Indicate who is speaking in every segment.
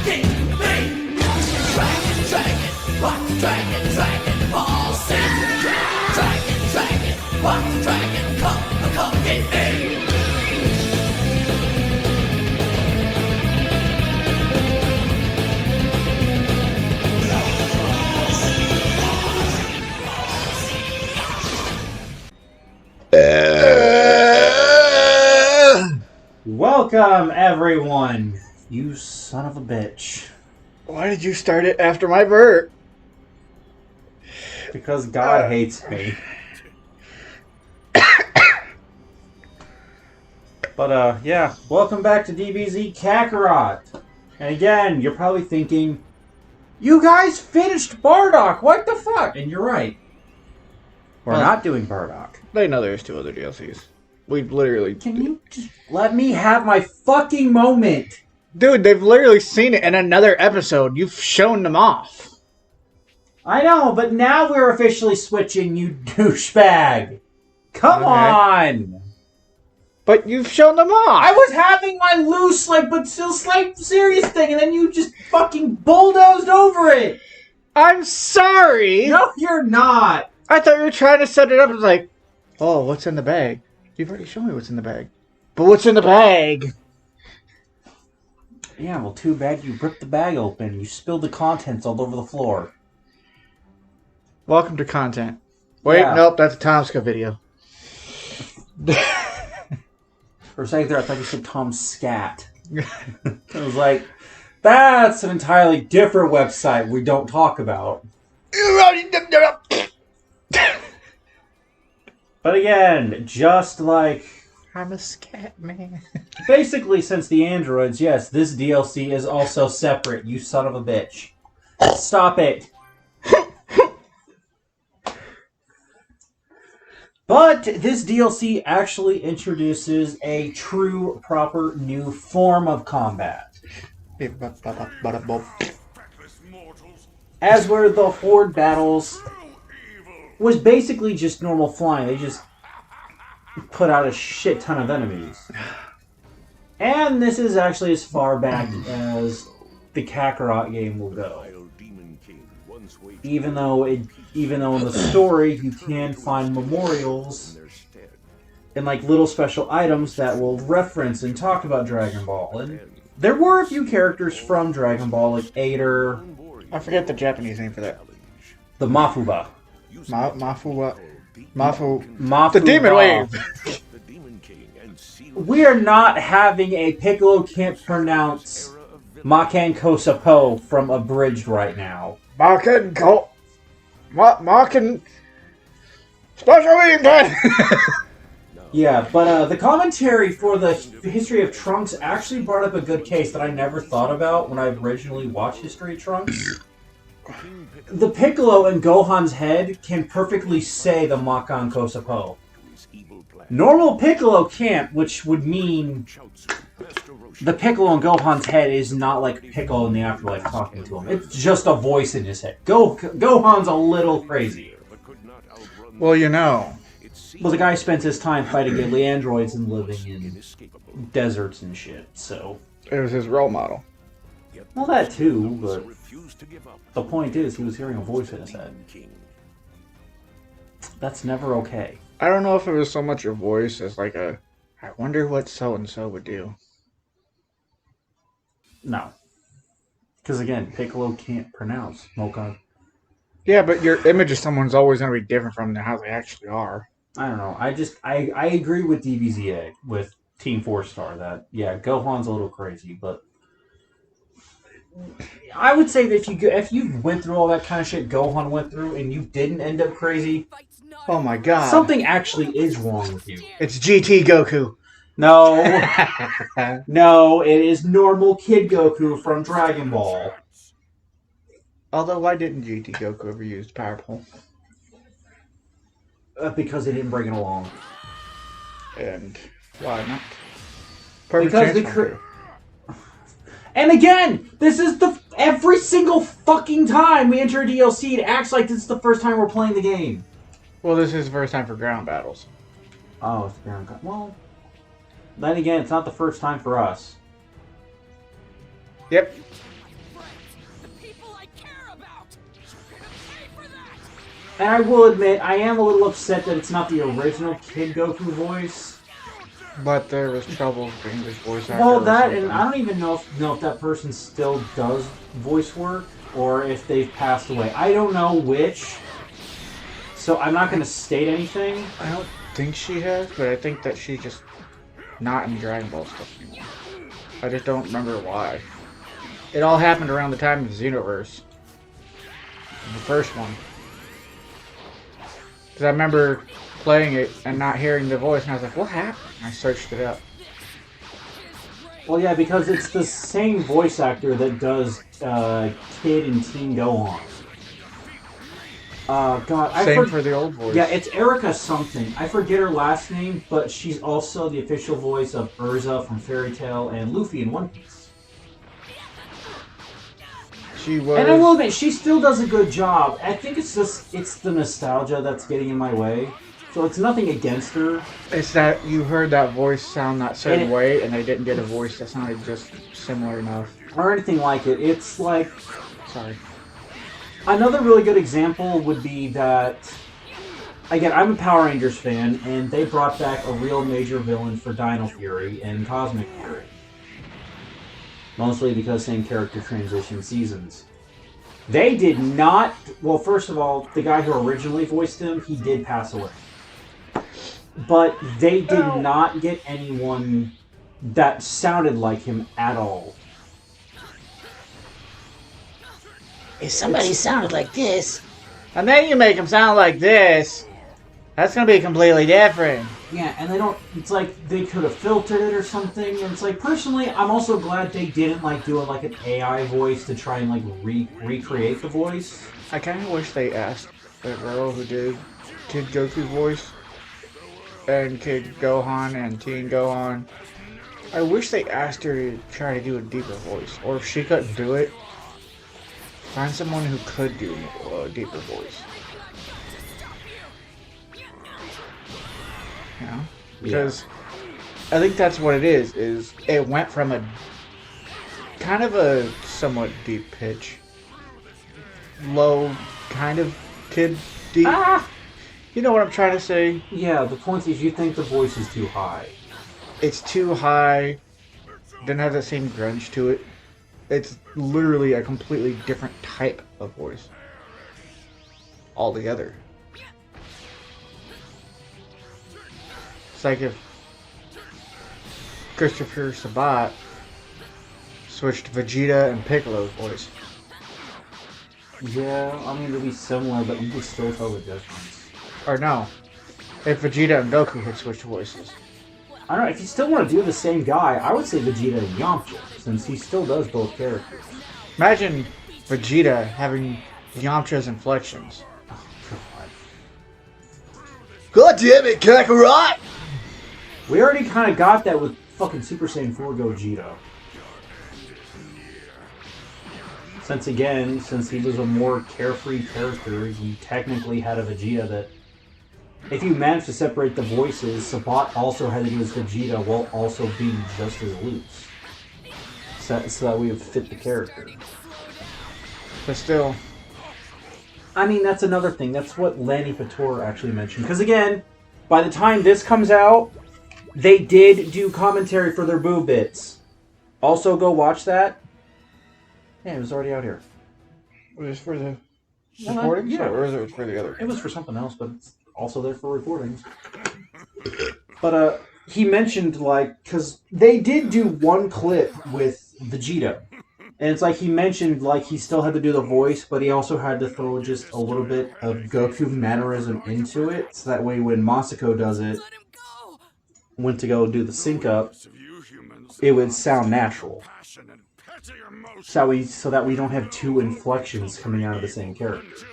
Speaker 1: Dragon Ball Z. Dragon, come get me.
Speaker 2: Welcome, everyone. You son of a bitch.
Speaker 3: Why did you start it after my burp?
Speaker 2: Because God hates me. But, yeah. Welcome back to DBZ Kakarot. And again, you're probably thinking, you guys finished Bardock. What the fuck? And you're right. We're not doing Bardock.
Speaker 3: They know there's 2 other DLCs. We literally...
Speaker 2: Can you just let me have my fucking moment?
Speaker 3: Dude, they've literally seen it in another episode. You've shown them off.
Speaker 2: I know, but now we're officially switching, you douchebag. Come on!
Speaker 3: But you've shown them off!
Speaker 2: I was having my loose, but still serious thing, and then you just fucking bulldozed over it!
Speaker 3: I'm sorry!
Speaker 2: No, you're not!
Speaker 3: I thought you were trying to set it up as like, oh, what's in the bag? You've already shown me what's in the bag. But what's in the bag?
Speaker 2: Yeah, well, too bad you ripped the bag open. You spilled the contents all over the floor.
Speaker 3: Welcome to content. Wait, nope, that's a Tomska video.
Speaker 2: For a second there, I thought you said Tom Scat. I was like, that's an entirely different website we don't talk about. But again, just like...
Speaker 3: I'm a scat man.
Speaker 2: Basically, since the androids, yes, this DLC is also separate, you son of a bitch. Stop it. But this DLC actually introduces a true, proper, new form of combat. As where the Horde battles was basically just normal flying. They just put out a shit ton of enemies. And this is actually as far back as the Kakarot game will go. Even though in the story you can find memorials and little special items that will reference and talk about Dragon Ball. And there were a few characters from Dragon Ball, like Ader.
Speaker 3: I forget the Japanese name for that.
Speaker 2: The Mafuba.
Speaker 3: Mafu.
Speaker 2: The
Speaker 3: Demon Wave.
Speaker 2: We are not having a Piccolo can't pronounce Makan Kosapo from Abridged right now.
Speaker 3: Makan Special Weekend!
Speaker 2: Yeah, but the commentary for the history of Trunks actually brought up a good case that I never thought about when I originally watched History of Trunks. The Piccolo in Gohan's head can perfectly say the Makan Kosapo. Normal Piccolo can't, which would mean the Piccolo in Gohan's head is not like Piccolo in the afterlife talking to him. It's just a voice in his head. Gohan's a little crazy.
Speaker 3: Well, you know.
Speaker 2: Well, the guy spends his time fighting deadly androids and living in deserts and shit, so...
Speaker 3: It was his role model.
Speaker 2: Well, that too, but the point is he was hearing a voice in his head. That's never okay.
Speaker 3: I don't know if it was so much a voice as like a, I wonder what so-and-so would do. No. Because again, Piccolo can't pronounce Mokan. Yeah, but your image of someone's always going to be different from how they actually are.
Speaker 2: I don't know. I agree with DBZA, with Team 4-Star, that, yeah, Gohan's a little crazy, but I would say that if you went through all that kind of shit Gohan went through and you didn't end up crazy,
Speaker 3: oh my god,
Speaker 2: something actually is wrong with you.
Speaker 3: It's GT Goku.
Speaker 2: No. No, it is normal Kid Goku from Dragon Ball.
Speaker 3: Although, why didn't GT Goku ever use Power Pole?
Speaker 2: Because they didn't bring it along.
Speaker 3: And why not?
Speaker 2: Because and again, this is every single fucking time we enter a DLC, it acts like this is the first time we're playing the game.
Speaker 3: Well, this is the first time for ground battles.
Speaker 2: Oh, it's ground. Well, then again, it's not the first time for us.
Speaker 3: Yep.
Speaker 2: And I will admit, I am a little upset that it's not the original Kid Goku voice.
Speaker 3: But there was trouble with the English voice actor.
Speaker 2: Well, that, and I don't even know if that person still does voice work, or if they've passed away. I don't know which, so I'm not going to state anything.
Speaker 3: I don't think she has, but I think that she's just not in Dragon Ball stuff anymore. I just don't remember why. It all happened around the time of Xenoverse. The first one. Because I remember playing it and not hearing the voice, and I was like, what happened? And I searched it up.
Speaker 2: Well, yeah, because it's the same voice actor that does Kid and Teen Go On. God,
Speaker 3: Same for the old voice.
Speaker 2: Yeah, it's Erica something. I forget her last name, but she's also the official voice of Urza from Fairy Tail and Luffy in One Piece.
Speaker 3: She was...
Speaker 2: And I will admit, she still does a good job. I think it's the nostalgia that's getting in my way. So it's nothing against her.
Speaker 3: It's that you heard that voice sound that certain way, and they didn't get a voice that sounded just similar enough.
Speaker 2: Or anything like it. It's like...
Speaker 3: Sorry.
Speaker 2: Another really good example would be that... Again, I'm a Power Rangers fan, and they brought back a real major villain for Dino Fury and Cosmic Fury. Mostly because same character transition seasons. They did not... Well, first of all, the guy who originally voiced him, he did pass away. But they did not get anyone that sounded like him at all.
Speaker 4: If somebody sounded like this,
Speaker 3: And then you make him sound like this, that's going to be completely different.
Speaker 2: Yeah, and they don't... It's like they could have filtered it or something. And it's like, personally, I'm also glad they didn't like do like an AI voice to try and like recreate the voice.
Speaker 3: I kind of wish they asked the girl who did Kid Goku's voice and Kid Gohan and Teen Gohan. I wish they asked her to try to do a deeper voice. Or if she couldn't do it, find someone who could do a deeper voice. You know? Because I think that's what it is it went from a kind of a somewhat deep pitch, low, kind of kid deep. You know what I'm trying to say?
Speaker 2: Yeah, the point is you think the voice is too high.
Speaker 3: It's too high, doesn't have that same grunge to it. It's literally a completely different type of voice altogether. It's like if Christopher Sabat switched Vegeta and Piccolo's voice.
Speaker 2: Yeah, I mean, it'd be similar, but you could still tell the difference.
Speaker 3: Or no, if Vegeta and Goku had switched voices.
Speaker 2: I don't know, if you still want to do the same guy, I would say Vegeta and Yamcha, since he still does both characters.
Speaker 3: Imagine Vegeta having Yamcha's inflections.
Speaker 2: Oh, God.
Speaker 4: God damn it, Kakarot!
Speaker 2: We already kind of got that with fucking Super Saiyan 4 Gogeta. Since he was a more carefree character, he technically had a Vegeta that... If you managed to separate the voices, Sabat also had to do his Vegeta while also being just as loose. So that we would fit the character.
Speaker 3: But still,
Speaker 2: I mean, that's another thing. That's what Lanny Pator actually mentioned. Because again, by the time this comes out, they did do commentary for their boo bits. Also, go watch that. Yeah, it was already out here.
Speaker 3: was this for the recordings?
Speaker 2: Yeah.
Speaker 3: Or was it for the other?
Speaker 2: It was for something else, but it's also there for recordings. But he mentioned, like, because they did do one clip with Vegeta. And it's like he mentioned, like, he still had to do the voice, but he also had to throw just a little bit of Goku mannerism into it. So that way when Masako does it, went to go do the sync up, it would sound natural. So that we don't have two inflections coming out of the same character.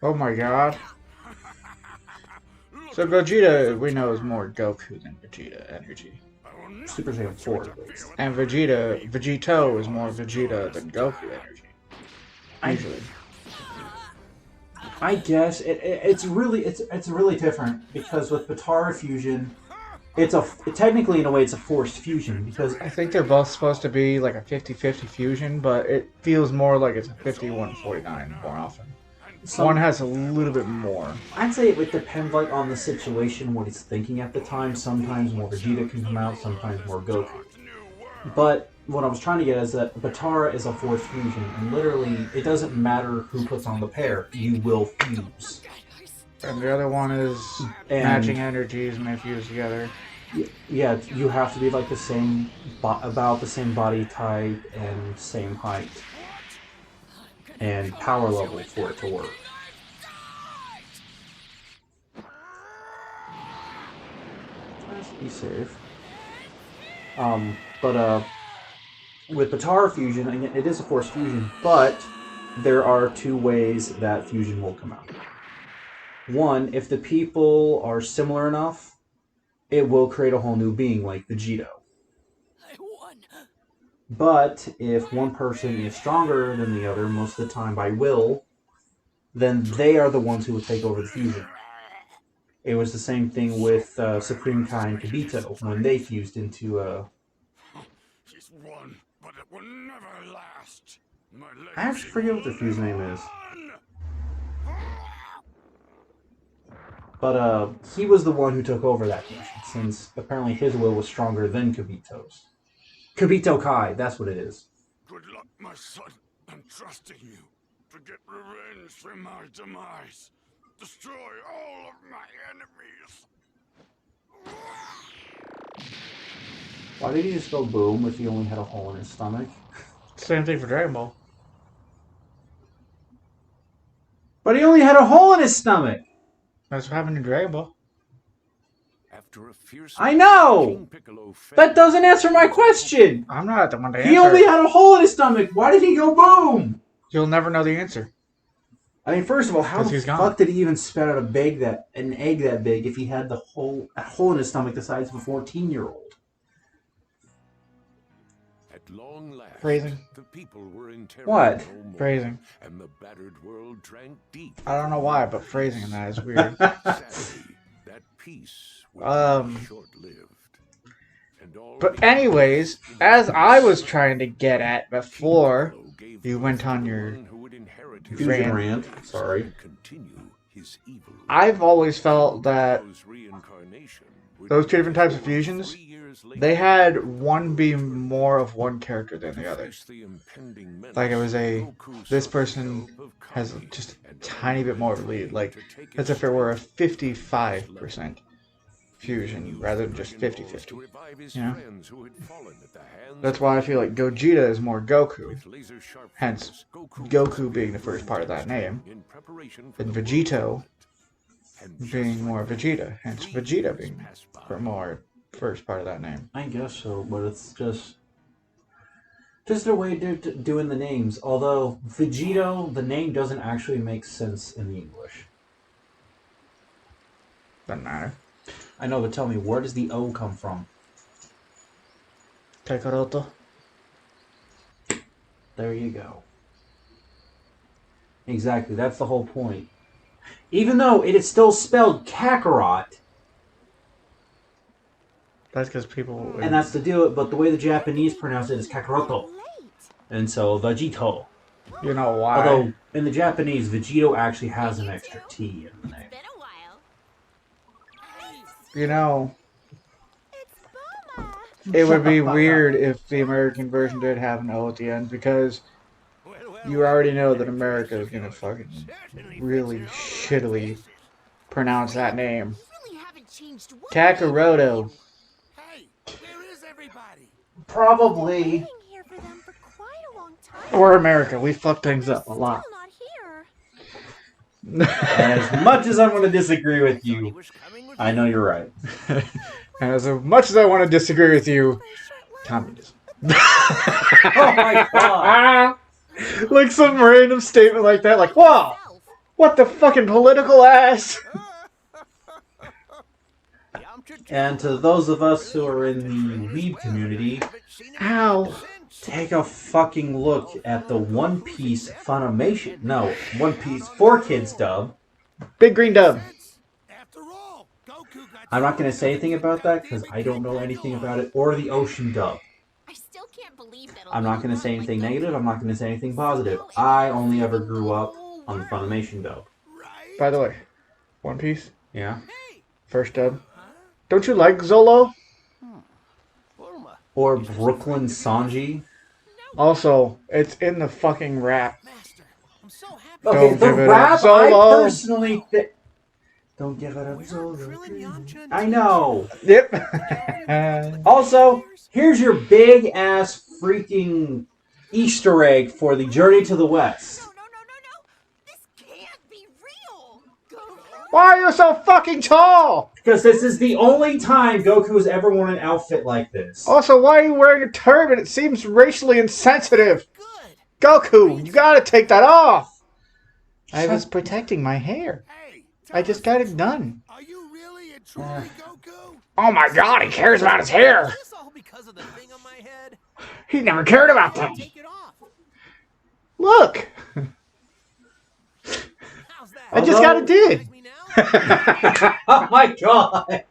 Speaker 3: Oh my god. So Gogeta, we know, is more Goku than Vegeta energy.
Speaker 2: Super Saiyan 4, at least.
Speaker 3: And Vegito is more Vegeta than Goku energy. Usually.
Speaker 2: I guess it's really different because with Batara Fusion, technically in a way it's a forced fusion because
Speaker 3: I think they're both supposed to be like a 50-50 fusion, but it feels more like it's a 51-49 more often. One has a little bit more.
Speaker 2: I'd say it would depend like on the situation, what he's thinking at the time. Sometimes more Vegeta can come out, sometimes more Goku. But what I was trying to get is that Batara is a forced fusion, and literally it doesn't matter who puts on the pair, you will fuse.
Speaker 3: And the other one is matching energies and they fuse together.
Speaker 2: Yeah, you have to be like the same, about the same body type and same height and power level for it to work. Just be safe. But with Batara fusion, again, it is a forced fusion, but there are two ways that fusion will come out. One, if the people are similar enough, it will create a whole new being like Vegito. But if one person is stronger than the other, most of the time by will, then they are the ones who would take over the fusion. It was the same thing with Supreme Kai and Kibito when they fused into
Speaker 5: She's won, but it will never last.
Speaker 2: I actually forget what the fuse name is. But he was the one who took over that fusion, since apparently his will was stronger than Kibito's. Kibito Kai, that's what it is.
Speaker 5: Good luck, my son. I'm trusting you to get revenge for my demise. Destroy all of my enemies.
Speaker 2: Why did he just go boom if he only had a hole in his stomach?
Speaker 3: Same thing for Dragon Ball.
Speaker 2: But he only had a hole in his stomach!
Speaker 3: That's what happened in Dragon Ball.
Speaker 5: After a fierce
Speaker 2: I know! That doesn't answer my question!
Speaker 3: I'm not the one to answer.
Speaker 2: He only had a hole in his stomach! Why did he go boom?
Speaker 3: You'll never know the answer.
Speaker 2: I mean, first of all, how
Speaker 3: 'Cause
Speaker 2: the
Speaker 3: he's gone.
Speaker 2: fuck did he even spit out an egg that big if he had a hole in his stomach the size of a 14-year-old?
Speaker 5: At long last,
Speaker 3: Phrasing.
Speaker 5: the people were in terror
Speaker 2: What?
Speaker 5: no more,
Speaker 3: Phrasing.
Speaker 5: and the battered world drank deep.
Speaker 3: I don't know why, but phrasing in that is weird.
Speaker 5: Sadly, that peace was short-lived. And all
Speaker 3: But
Speaker 5: the
Speaker 3: anyways, as I was trying to get at before you went on your
Speaker 5: one who would inherit his
Speaker 2: Fusion
Speaker 3: rant.
Speaker 2: rant. Sorry.
Speaker 5: and continue his evil.
Speaker 3: I've always felt that
Speaker 5: Those reincarnation would
Speaker 3: those two different types of fusions,
Speaker 5: 3 years later
Speaker 3: they had one be more of one character than the other.
Speaker 5: face the impending menace.
Speaker 3: Like it was
Speaker 5: Goku
Speaker 3: this
Speaker 5: sought
Speaker 3: person
Speaker 5: help of
Speaker 3: has
Speaker 5: Kami
Speaker 3: just a
Speaker 5: and
Speaker 3: tiny bit more of a lead. Like, as if it were a 55% fusion rather than just 50-50. You know? That's why I feel like Gogeta is more Goku, hence Goku being the first part of that name, and Vegito being more Vegeta, hence Vegeta being more first part of that name.
Speaker 2: I guess so, but it's just a way of doing the names. Although Vegito, the name doesn't actually make sense in the English.
Speaker 3: Doesn't matter.
Speaker 2: I know, but tell me, where does the O come from?
Speaker 3: Kakaroto.
Speaker 2: There you go. Exactly, that's the whole point. Even though it is still spelled Kakarot,
Speaker 3: That's because people...
Speaker 2: and that's to do it, but the way the Japanese pronounce it is Kakaroto. And so, Vegito.
Speaker 3: You know why?
Speaker 2: Although, in the Japanese, Vegito actually has an extra T in the name.
Speaker 3: You know, it would be weird if the American version did have an O at the end, because you already know that America is gonna fucking really shittily pronounce that name. Kakaroto.
Speaker 5: Hey, where is everybody?
Speaker 2: Probably.
Speaker 3: Or America, we fuck things up a lot.
Speaker 2: And as much as I'm going to disagree with you, I know you're right.
Speaker 3: And as much as I want to disagree with you, communism.
Speaker 2: Oh my god!
Speaker 3: Like some random statement like that, like, wow, what the fucking political ass?
Speaker 2: And to those of us who are in the weeb community,
Speaker 3: Ow.
Speaker 2: take a fucking look at the One Piece Funimation. No, One Piece 4Kids dub.
Speaker 3: Big green dub.
Speaker 5: After all, Goku got
Speaker 2: I'm not going to say anything about that because I don't know anything about it or the ocean dub.
Speaker 6: I still can't believe that.
Speaker 2: I'm not going to say anything negative. I'm not going to say anything positive. I only ever grew up on the Funimation dub.
Speaker 3: By the way, One Piece,
Speaker 2: Yeah.
Speaker 3: first dub. Don't you like Zolo?
Speaker 2: Or Brooklyn Sanji.
Speaker 3: Also, it's in the fucking rap.
Speaker 2: Okay,
Speaker 3: Don't
Speaker 2: the
Speaker 3: give it
Speaker 2: rap
Speaker 3: up,
Speaker 2: I
Speaker 3: Zolo.
Speaker 2: personally don't give it up, Zolo. I know.
Speaker 3: Yep.
Speaker 2: Also, here's your big ass freaking Easter egg for the Journey to the West.
Speaker 6: No. This can't be real. Goku.
Speaker 3: Why are you so fucking tall?
Speaker 2: Because this is the only time Goku has ever worn an outfit like this.
Speaker 3: Also, why are you wearing a turban? It seems racially insensitive. Goku, you gotta take that off. I was protecting my hair. I just got it done.
Speaker 5: Are you really a truly Goku?
Speaker 3: Oh my god, he cares about his hair.
Speaker 7: This all because of the thing on my head?
Speaker 3: He never cared about that.
Speaker 7: Take it off.
Speaker 3: Look,
Speaker 7: How's that?
Speaker 3: I just got it did.
Speaker 7: Like me now?
Speaker 2: Oh my god!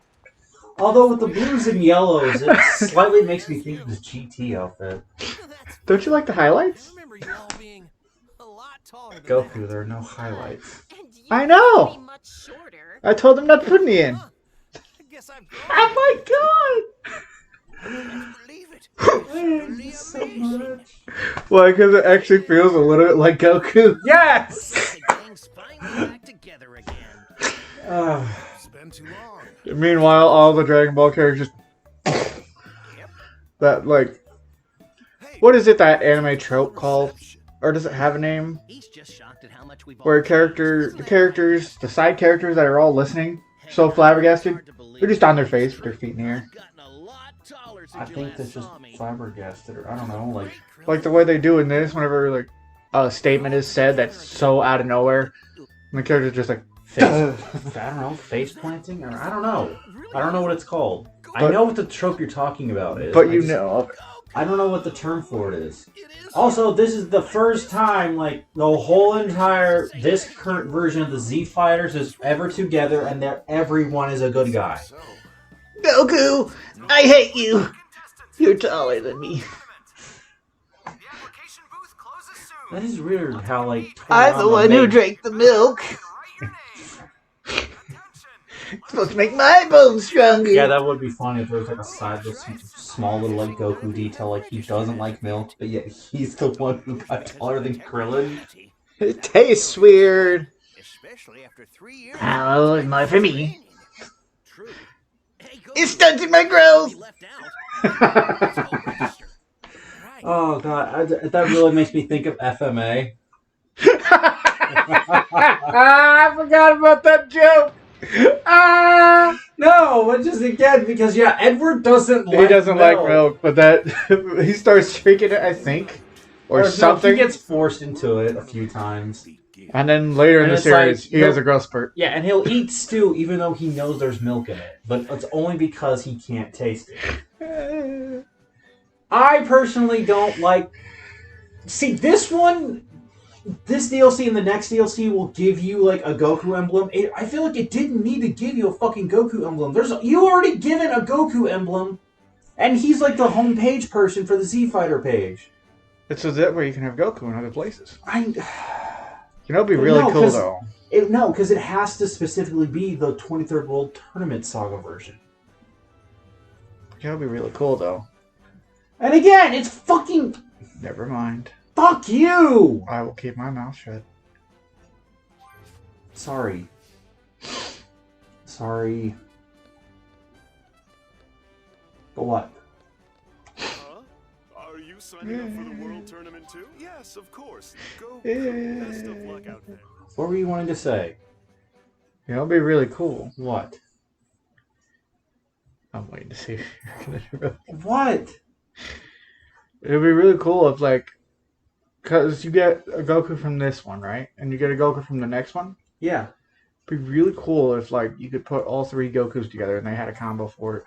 Speaker 2: Although with the blues and yellows, it slightly makes me think of his GT outfit.
Speaker 7: That's
Speaker 3: Don't you like the
Speaker 7: I
Speaker 3: highlights?
Speaker 7: remember you all being a lot taller than
Speaker 2: Goku, there are no highlights.
Speaker 6: And you
Speaker 3: I know.
Speaker 6: Be much shorter.
Speaker 3: I told him not to put any in.
Speaker 7: that. I guess I've grown.
Speaker 3: Oh my god!
Speaker 7: Believe it.
Speaker 2: Thanks so much.
Speaker 3: Why? Because it actually feels a little bit like Goku.
Speaker 2: Yes!
Speaker 7: The gang's finally back together again.
Speaker 5: It's been too long.
Speaker 3: Meanwhile, all the Dragon Ball characters that like, what is it that anime trope called? Or does it have a name?
Speaker 7: He's just shocked at how much we've
Speaker 3: Where the side characters that are all listening, so flabbergasted, they're just on their face with their feet in the air.
Speaker 2: I think that's just flabbergasted, or I don't know,
Speaker 3: Like the way they do in this, whenever like a statement is said that's so out of nowhere, and the character's just like,
Speaker 2: face, I don't know, face planting, or I don't know. I don't know what it's called. I know what the trope you're talking about is.
Speaker 3: but you know.
Speaker 2: I don't know what the term for it is. Also, this is the first time, like, the whole entire, this current version of the Z Fighters is ever together, and that everyone is a good guy.
Speaker 4: Goku, I hate you. You're taller than me.
Speaker 2: That is weird how, like,
Speaker 4: I'm the one who
Speaker 2: made-
Speaker 4: drank the milk. It's supposed to make my bones stronger.
Speaker 2: Yeah, that would be funny if there was, like, a side, small little, like, Goku detail, like, he doesn't like milk, but yet he's the one who got taller than Krillin.
Speaker 3: It tastes weird.
Speaker 7: Especially after 3 years.
Speaker 4: Oh, more for me.
Speaker 7: True. Hey, go.
Speaker 4: It's stunting my growth.
Speaker 7: Left out. Let's go register. Right.
Speaker 2: Oh, God, that really makes me think of FMA.
Speaker 3: I forgot about that joke.
Speaker 2: No, but just again, because, yeah, Edward doesn't like
Speaker 3: He doesn't like milk, but that he starts drinking it, I think, or
Speaker 2: no,
Speaker 3: something.
Speaker 2: he gets forced into it a few times.
Speaker 3: And then later in
Speaker 2: And
Speaker 3: the
Speaker 2: it's
Speaker 3: series,
Speaker 2: like,
Speaker 3: he has a growth spurt.
Speaker 2: Yeah, and he'll eat stew even though he knows there's milk in it. But it's only because he can't taste it. I personally don't like... See, this DLC and the next DLC will give you, like, a Goku emblem. I feel like it didn't need to give you a fucking Goku emblem. You already given a Goku emblem, and he's, like, the homepage person for the Z Fighter page.
Speaker 3: It's so that way you can have Goku in other places.
Speaker 2: You
Speaker 3: know, it'd be really
Speaker 2: No,
Speaker 3: cool,
Speaker 2: 'cause-
Speaker 3: though.
Speaker 2: No, because it has to specifically be the 23rd World Tournament Saga version.
Speaker 3: You know, it'd be really cool, though.
Speaker 2: And again, it's fucking...
Speaker 3: Never mind.
Speaker 2: Fuck you!
Speaker 3: I will keep my mouth shut.
Speaker 2: Sorry. But what?
Speaker 5: Huh? Are you signing up for the World Tournament too? Yes, of course. Go.
Speaker 3: Yeah.
Speaker 5: Best of luck out there.
Speaker 2: What were you wanting to say?
Speaker 3: You know, it'd be really cool.
Speaker 2: What?
Speaker 3: I'm waiting to see if you're gonna do it.
Speaker 2: What?
Speaker 3: It'd be really cool if, like, because you get a Goku from this one, right? And you get a Goku from the next one.
Speaker 2: Yeah.
Speaker 3: It'd be really cool if, like, you could put all three Gokus together and they had a combo for it.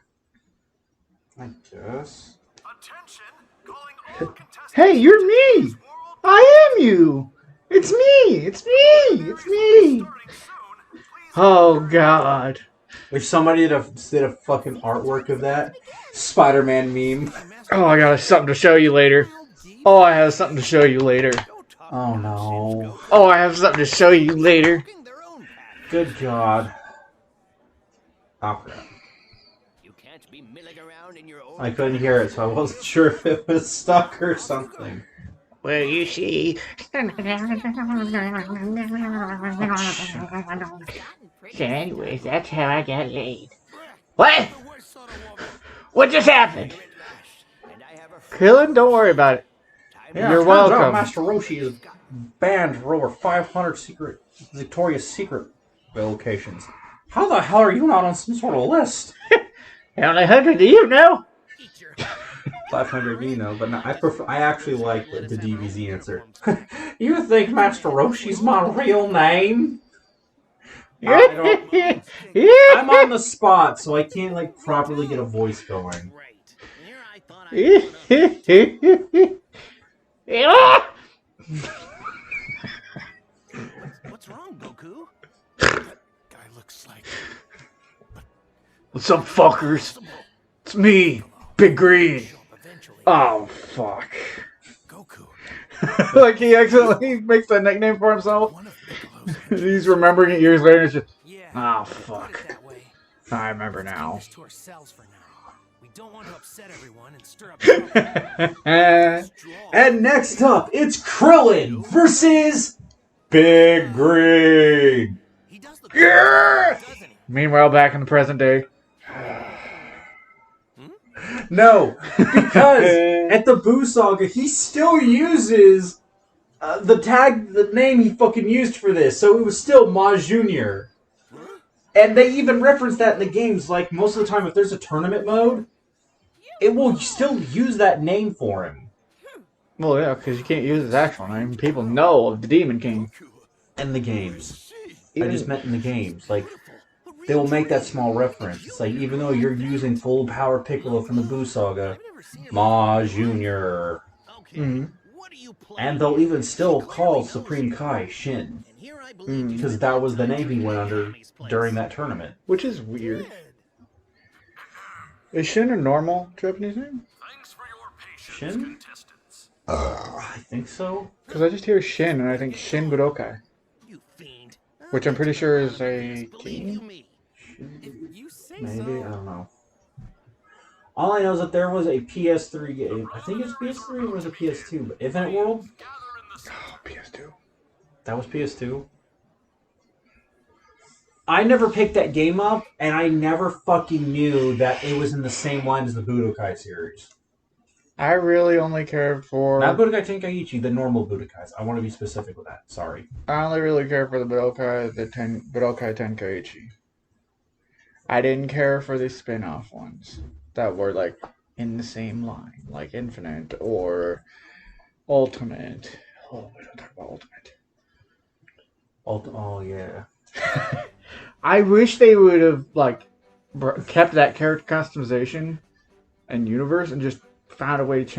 Speaker 2: I guess.
Speaker 5: Attention! Calling all contestants.
Speaker 3: Hey, you're me! I am you! It's me! It's me! It's me!
Speaker 5: Starting soon. Please
Speaker 3: Oh, God.
Speaker 2: If somebody did a fucking artwork of that Spider-Man meme.
Speaker 3: Oh, I got something to show you later. Oh, I have something to show you later.
Speaker 2: Oh no.
Speaker 3: Oh, I have something to show you later.
Speaker 2: Good God. Oh crap.
Speaker 1: You can't be milling around in your old
Speaker 2: I couldn't hear it, so I wasn't sure if it was stuck or something.
Speaker 4: Well, you see. So anyways, that's how I got laid. What? What just happened?
Speaker 1: and I have a
Speaker 3: Krillin, don't worry about it.
Speaker 2: Yeah,
Speaker 3: You're
Speaker 2: turns out
Speaker 3: welcome.
Speaker 2: Master Roshi is banned for over 500 secret Victoria's Secret locations. How the hell are you not on some sort of list?
Speaker 4: How many hundred do you know?
Speaker 2: 500, you know, but no, I actually like the DBZ answer. You think Master Roshi's my real name? I'm on the spot, so I can't like properly get a voice going.
Speaker 1: What's wrong, Goku?
Speaker 5: Guy looks like
Speaker 3: What's up, fuckers? It's me, Big Green. Oh, fuck.
Speaker 5: Goku.
Speaker 3: Like he accidentally makes that nickname for himself.
Speaker 5: One of Piccolo's
Speaker 3: He's remembering it years later. And it's just,
Speaker 7: Yeah.
Speaker 3: oh,
Speaker 7: put it
Speaker 3: fuck.
Speaker 7: that way.
Speaker 3: I remember
Speaker 7: Keep
Speaker 3: now.
Speaker 7: this to ourselves for now. We don't want to upset everyone and stir up trouble.
Speaker 2: And next up, it's Krillin versus Big Green.
Speaker 7: He does look
Speaker 3: Yeah!
Speaker 7: doesn't he?
Speaker 3: Meanwhile, back in the present day.
Speaker 2: No, because at the Boo Saga, he still uses the name he fucking used for this, so it was still Ma Junior. And they even reference that in the games. Like most of the time, if there's a tournament mode, it will still use that name for him.
Speaker 3: Well, yeah, because you can't use his actual name. People know of the Demon King.
Speaker 2: In the games, I just meant in the games. Like they will make that small reference. It's like even though you're using full power Piccolo from the Boo Saga, Ma Junior.
Speaker 3: Mhm.
Speaker 1: What are you
Speaker 2: And they'll even still call Supreme Kai Shin,
Speaker 1: And here I believe
Speaker 2: because that was the name he went under during that tournament.
Speaker 3: Which is weird. Is Shin a normal Japanese name?
Speaker 5: Thanks for your patience,
Speaker 2: Shin?
Speaker 5: contestants.
Speaker 2: I think so.
Speaker 3: Because I just hear Shin and I think Shin Budokai.
Speaker 1: you fiend.
Speaker 3: Which I'm pretty sure is a
Speaker 1: Believe you
Speaker 3: team.
Speaker 1: me.
Speaker 7: If you say
Speaker 2: Maybe,
Speaker 7: so.
Speaker 2: I don't know. All I know is that there was a PS3 game. I think it's PS3 or was it PS2? But Infinite World?
Speaker 3: Oh, PS2.
Speaker 2: That was PS2. I never picked that game up, and I never fucking knew that it was in the same line as the Budokai series.
Speaker 3: I really only care for.
Speaker 2: Not Budokai Tenkaichi, the normal Budokais. I want to be specific with that. Sorry.
Speaker 3: I only really care for the Budokai, Budokai Tenkaichi. I didn't care for the spin-off ones that were like in the same line, like Infinite or Ultimate. Oh, we don't talk about Ultimate.
Speaker 2: Oh, yeah.
Speaker 3: I wish they would have like kept that character customization and universe and just found a way to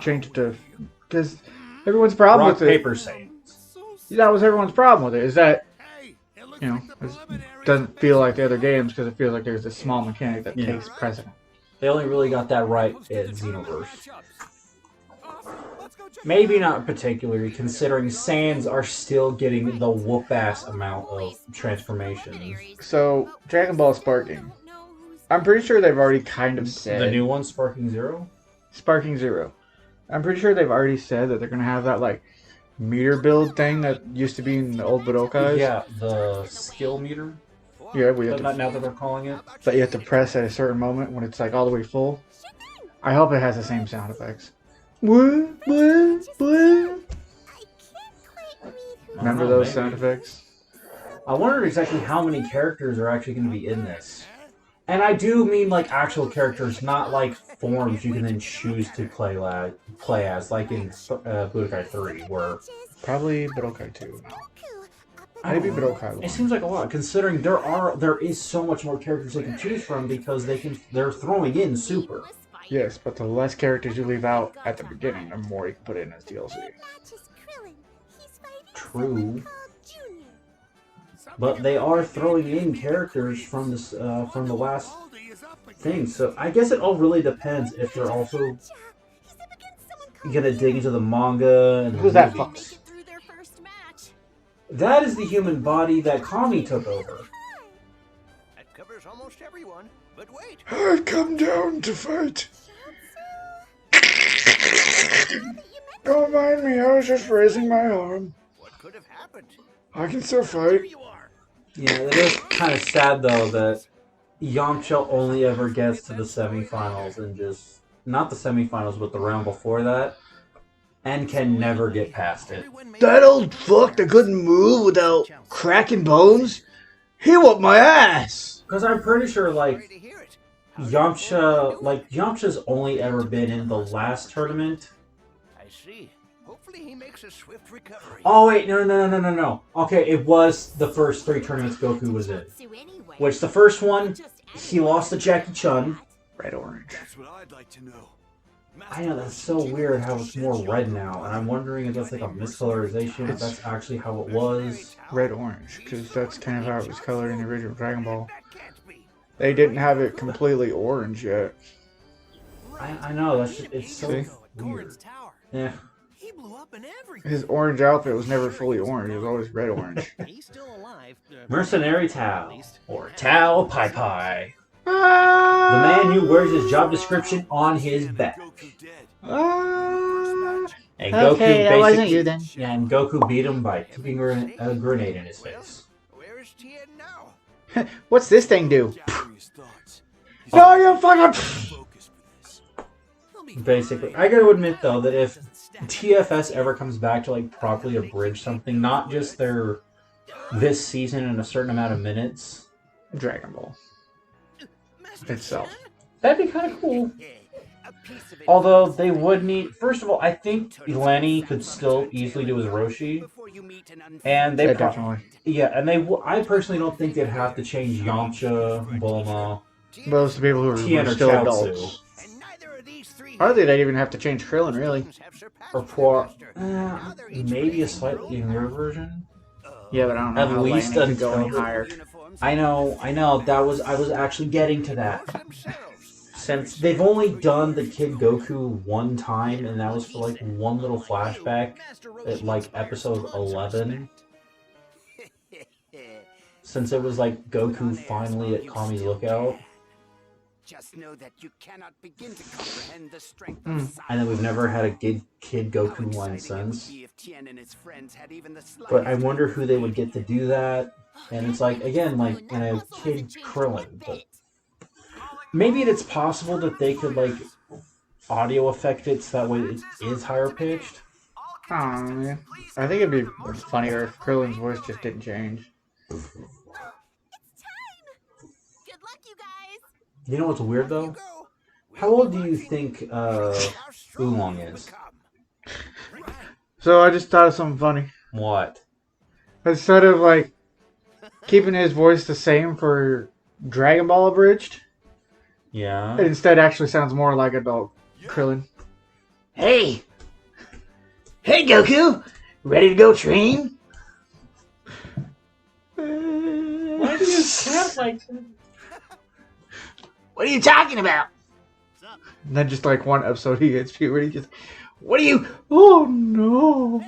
Speaker 3: change it to, because everyone's problem
Speaker 2: Rock,
Speaker 3: with it.
Speaker 2: paper, Saiyans.
Speaker 3: That was everyone's problem with it. Is that
Speaker 5: Hey, it looks
Speaker 3: you know
Speaker 5: like the
Speaker 3: it
Speaker 5: preliminary
Speaker 3: doesn't feel like the other games because it feels like there's this small mechanic that
Speaker 2: Yeah.
Speaker 3: takes precedent.
Speaker 2: They only really got that right in Xenoverse.
Speaker 7: Let's go check
Speaker 2: Maybe not particularly, considering Saiyans are still getting the whoop-ass amount of transformations.
Speaker 3: So Dragon Ball Sparking, I'm pretty sure they've already kind of said
Speaker 2: The new one, Sparking Zero?
Speaker 3: Sparking Zero. I'm pretty sure they've already said that they're gonna have that like meter build thing that used to be in the old Budokais.
Speaker 2: Yeah, the skill meter,
Speaker 3: Yeah, we have to,
Speaker 2: now that they're calling it.
Speaker 3: that you have to press at a certain moment when it's like all the way full. I hope it has the same sound effects. Woo, woo, woo. Remember those
Speaker 2: maybe.
Speaker 3: sound effects?
Speaker 2: I wonder exactly how many characters are actually going to be in this. And I do mean like actual characters, not like forms you can then choose to play as, like in Budokai 3, where
Speaker 3: Probably Budokai 2.
Speaker 2: I
Speaker 3: Maybe
Speaker 2: don't know.
Speaker 3: Budokai 1.
Speaker 2: It seems like a lot, considering there is so much more characters they can choose from because they're throwing in Super.
Speaker 3: Yes, but the less characters you leave out at the beginning, the more you can put in as DLC.
Speaker 2: True. but they are throwing in characters from this from the last thing. So I guess it all really depends if they're also gonna dig into the manga and
Speaker 3: Who's
Speaker 2: the
Speaker 3: that fuck?
Speaker 2: movies. That is the human body that Kami took over.
Speaker 1: That covers almost everyone. But wait.
Speaker 5: I come down to fight.
Speaker 3: Don't mind me, I was just raising my arm.
Speaker 1: What could have happened?
Speaker 3: I can still
Speaker 1: Here
Speaker 3: fight.
Speaker 1: you are.
Speaker 2: Yeah, it is kind of sad though that Yamcha only ever gets to the semifinals and just not the semifinals, but the round before that, and can never get past it.
Speaker 3: That old fuck that couldn't move without cracking bones? He whooped my ass!
Speaker 2: Because I'm pretty sure like
Speaker 1: Sorry to hear it.
Speaker 2: Yamcha's only ever been in the last tournament.
Speaker 1: I see. Hopefully he makes a swift recovery.
Speaker 2: Oh wait, no. Okay, it was the first 3 tournaments Goku was in. Which the first one, he lost to Jackie Chun.
Speaker 3: Red orange.
Speaker 5: That's what I'd like to know.
Speaker 2: I know, that's so weird how it's more red now, and I'm wondering if that's like a miscolorization, if that's actually how it was.
Speaker 3: Red orange, because that's kind of how it was colored in the original Dragon Ball.
Speaker 1: That can't be.
Speaker 3: They didn't have it completely orange yet.
Speaker 2: I know, that's just, it's so
Speaker 3: See?
Speaker 2: weird.
Speaker 7: Gordon's tower.
Speaker 2: Yeah.
Speaker 7: He blew up and everything.
Speaker 3: His orange outfit was never fully orange, it was always red orange.
Speaker 7: He's still alive.
Speaker 2: Mercenary Tao, or Tao Pai Pai. The
Speaker 3: The
Speaker 2: man who wears his job description on his back.
Speaker 5: Goku dead.
Speaker 2: And Goku
Speaker 4: Okay, that wasn't
Speaker 2: basically-
Speaker 4: you then.
Speaker 2: Yeah, and Goku beat him by kicking a grenade in his face.
Speaker 1: Where's Tien now?
Speaker 3: What's this thing do?
Speaker 5: Gathering his thoughts. He's
Speaker 3: No, you fucking...
Speaker 5: focused for this.
Speaker 2: Basically, I gotta admit though that if TFS ever comes back to like properly abridge something, not just their this season in a certain amount of minutes,
Speaker 3: Dragon Ball itself.
Speaker 2: that'd be kind of cool.
Speaker 1: A piece of it.
Speaker 2: Although they would need, first of all, I think Lenny could still easily do his Roshi,
Speaker 1: Before you meet an
Speaker 2: and they
Speaker 3: Yeah,
Speaker 2: pro-
Speaker 3: definitely.
Speaker 2: yeah, and they. I personally don't think they'd have to change Yamcha, Bulma,
Speaker 3: Those are people who
Speaker 2: Tien,
Speaker 3: are
Speaker 2: or
Speaker 3: still
Speaker 2: Chaozu,
Speaker 3: adults.
Speaker 1: And neither of these three
Speaker 3: Hardly they even have to change Krillin, really.
Speaker 1: have surpassed
Speaker 2: or
Speaker 1: their
Speaker 2: Poor.
Speaker 1: master. Now they're each
Speaker 2: Maybe a
Speaker 1: raising
Speaker 2: slightly
Speaker 1: their own
Speaker 2: younger version.
Speaker 3: Yeah, but I don't know
Speaker 2: At
Speaker 3: how
Speaker 2: least
Speaker 3: Lanny could go any
Speaker 2: until-
Speaker 3: higher.
Speaker 1: uniforms
Speaker 2: I know. I was actually getting to that.
Speaker 1: themselves.
Speaker 2: Since they've only done the Kid Goku one time, and that was for like one little flashback at like episode 11. Since it was like Goku finally at Kami's lookout,
Speaker 1: Just know that you cannot begin to comprehend the strength
Speaker 3: Mm.
Speaker 1: of Saiyan.
Speaker 2: and then we've never had a Kid
Speaker 1: How
Speaker 2: Goku one
Speaker 1: exciting it would
Speaker 2: since.
Speaker 1: be if Tien and his friends had even the
Speaker 2: But I
Speaker 1: slightest
Speaker 2: wonder who they would get to do that. And it's like, again, like in a Kid Krillin. But maybe it's possible that they could like audio effect it so that way it is higher pitched.
Speaker 3: Oh, man. I think it'd be funnier if Krillin's voice just didn't change.
Speaker 6: It's time! Good luck, you guys!
Speaker 2: You know what's weird though?
Speaker 1: go.
Speaker 2: How old do you think Oolong is?
Speaker 3: So I just thought of something funny.
Speaker 2: What?
Speaker 3: Instead of like keeping his voice the same for Dragon Ball Abridged,
Speaker 2: Yeah.
Speaker 3: it instead actually sounds more like adult Krillin.
Speaker 4: Hey! Hey, Goku! Ready to go train?
Speaker 2: Why do you sound like that?
Speaker 4: What are you talking about?
Speaker 3: And then just like one episode he gets puberty, just, what are you? Oh no!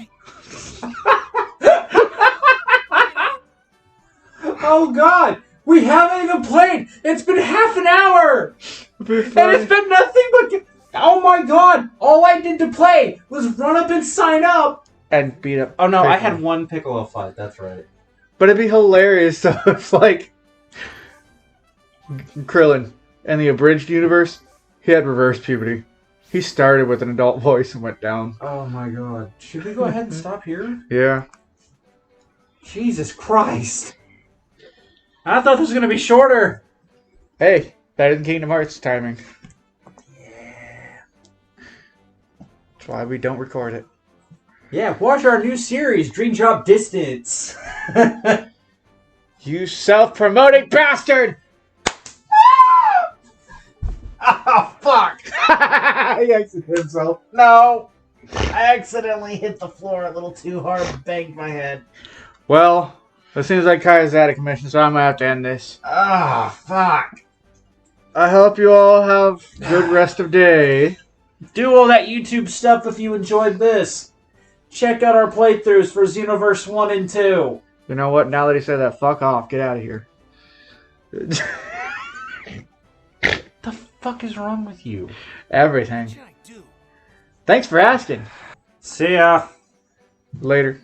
Speaker 2: Oh God! We haven't even played! It's been half an hour! And it's been nothing but... Oh my God! All I did to play was run up and sign up!
Speaker 3: And beat up.
Speaker 2: Oh no, I
Speaker 3: Piccolo.
Speaker 2: had one Piccolo fight, that's right.
Speaker 3: But it'd be hilarious though if like Krillin in the abridged universe, he had reverse puberty. He started with an adult voice and went down.
Speaker 2: Oh my God. Should we go ahead and stop here?
Speaker 3: Yeah.
Speaker 2: Jesus Christ! I thought this was gonna be shorter!
Speaker 3: Hey, better than Kingdom Hearts timing. That's why we don't record it.
Speaker 2: Yeah, watch our new series, Dream Drop Distance!
Speaker 3: You self-promoting bastard!
Speaker 2: Oh, fuck!
Speaker 3: He exited himself.
Speaker 2: No! I accidentally hit the floor a little too hard, banged my head.
Speaker 3: Well, As soon as I Kai's out of commission, so I'm gonna have to end this.
Speaker 2: Ah, fuck.
Speaker 3: I hope you all have a good rest of day.
Speaker 2: Do all that YouTube stuff if you enjoyed this. Check out our playthroughs for Xenoverse 1 and 2.
Speaker 3: You know what? Now that he said that, fuck off. Get out of here.
Speaker 2: The fuck is wrong with you?
Speaker 3: Everything.
Speaker 7: What should I do?
Speaker 3: Thanks for asking.
Speaker 2: See ya.
Speaker 3: Later.